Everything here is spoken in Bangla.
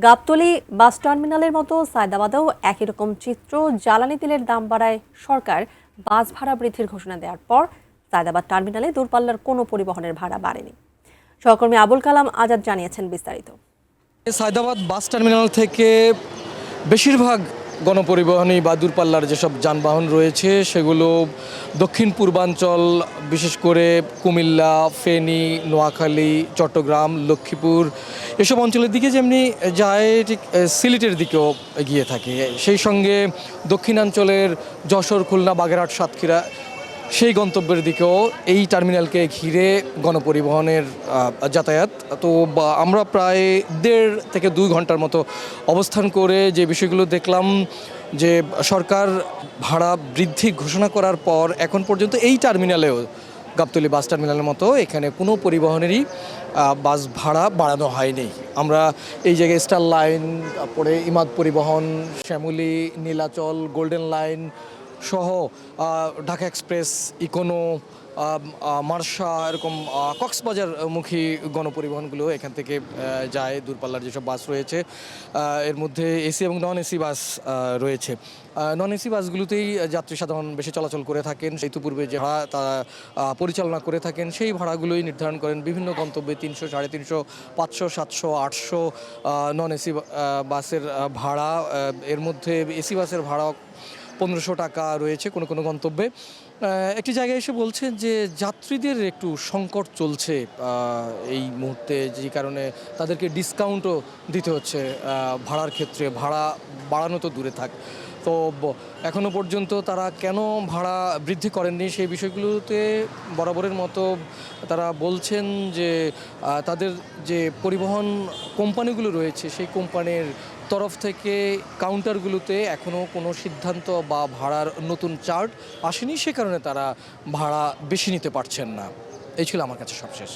গাবতলী বাস টার্মিনালের মতো সায়দাবাদেও একই রকম চিত্র। জ্বালানি তেলের দাম বাড়ায় সরকার, বাস ভাড়া বৃদ্ধির ঘোষণা দেওয়ার পর সায়দাবাদ টার্মিনালে দূরপাল্লার কোনো পরিবহনের ভাড়া বাড়েনি। সহকর্মী আবুল কালাম আজাদ জানিয়েছেন বিস্তারিত। সায়দাবাদ বাস টার্মিনাল থেকে বেশিরভাগ গণপরিবহনই বা দূরপাল্লার যেসব যানবাহন রয়েছে সেগুলো দক্ষিণ পূর্বাঞ্চল, বিশেষ করে কুমিল্লা, ফেনী, নোয়াখালী, চট্টগ্রাম, লক্ষ্মীপুর এসব অঞ্চলের দিকে যেমনি যায়, ঠিক সিলেটের দিকেও এগিয়ে থাকে। সেই সঙ্গে দক্ষিণাঞ্চলের যশোর, খুলনা, বাগেরহাট, সাতক্ষীরা সেই গন্তব্যের দিকেও এই টার্মিনালকে ঘিরে গণপরিবহনের যাতায়াত। তো আমরা প্রায় 1.5 থেকে 2 ঘন্টার মতো অবস্থান করে যে বিষয়গুলো দেখলাম, যে সরকার ভাড়া বৃদ্ধি ঘোষণা করার পর এখন পর্যন্ত এই টার্মিনালেও, গাবতলী বাস টার্মিনালের মতো, এখানে কোনো পরিবহনেরই বাস ভাড়া বাড়ানো হয়নি। আমরা এই জায়গায় স্টার লাইন, তারপরে ইমাদ পরিবহন, শ্যামলী, নীলাচল, গোল্ডেন লাইন সহ ঢাকা এক্সপ্রেস, ইকোনো, মার্শা, এরকম কক্সবাজারমুখী গণপরিবহনগুলো এখান থেকে যায়। দূরপাল্লার যেসব বাস রয়েছে এর মধ্যে এসি এবং নন এসি বাস রয়েছে। নন এসি বাসগুলোতেই যাত্রী সাধারণ বেশি চলাচল করে থাকেন। ইতিপূর্বে যে ভাড়া তারা পরিচালনা করে থাকেন সেই ভাড়াগুলোই নির্ধারণ করেন বিভিন্ন গন্তব্যে 300, 350, 500, 700, 800 নন এসি বাসের ভাড়া। এর মধ্যে এসি বাসের ভাড়া 1500 টাকা রয়েছে কোনো কোনো গন্তব্যে। একটি জায়গায় এসে বলছেন যে যাত্রীদের একটু সংকট চলছে এই মুহূর্তে, যে কারণে তাদেরকে ডিসকাউন্টও দিতে হচ্ছে ভাড়ার ক্ষেত্রে। ভাড়া বাড়ানো তো দূরে থাক, তো এখনও পর্যন্ত তারা কেন ভাড়া বৃদ্ধি করেননি সেই বিষয়গুলোতে বরাবরের মতো তারা বলছেন যে তাদের যে পরিবহন কোম্পানিগুলো রয়েছে সেই কোম্পানির তরফ থেকে কাউন্টারগুলোতে এখনও কোনো সিদ্ধান্ত বা ভাড়ার নতুন চার্ট আসেনি, সে কারণে তারা ভাড়া বেশি নিতে পারছেন না। এই ছিল আমার কাছে সবশেষ।